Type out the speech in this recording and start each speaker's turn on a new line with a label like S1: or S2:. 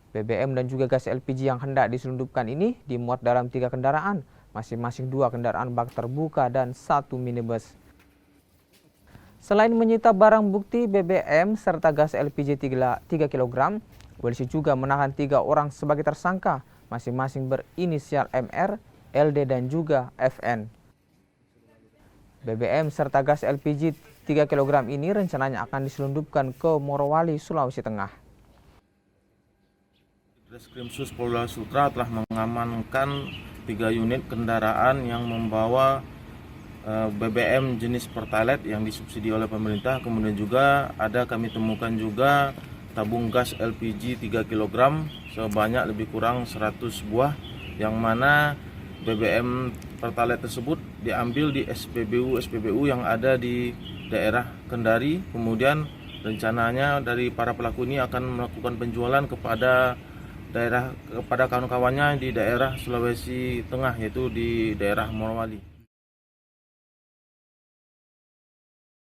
S1: BBM dan juga gas LPG yang hendak diselundupkan ini dimuat dalam 3 kendaraan, masing-masing 2 kendaraan bak terbuka dan 1 minibus. Selain menyita barang bukti BBM serta gas LPG 3 kg, polisi juga menahan 3 orang sebagai tersangka, masing-masing berinisial MR, LD dan juga FN. BBM serta gas LPG 3 kg ini rencananya akan diselundupkan ke Morowali, Sulawesi Tengah.
S2: Reskrimsus Polda Sutra telah mengamankan 3 unit kendaraan yang membawa BBM jenis Pertalite yang disubsidi oleh pemerintah. Kemudian juga kami temukan juga tabung gas LPG 3 kg sebanyak lebih kurang 100 buah, yang mana BBM Pertalite tersebut diambil di SPBU yang ada di daerah Kendari. Kemudian rencananya dari para pelaku ini akan melakukan penjualan kepada kawan-kawannya di daerah Sulawesi Tengah, yaitu di daerah Morowali.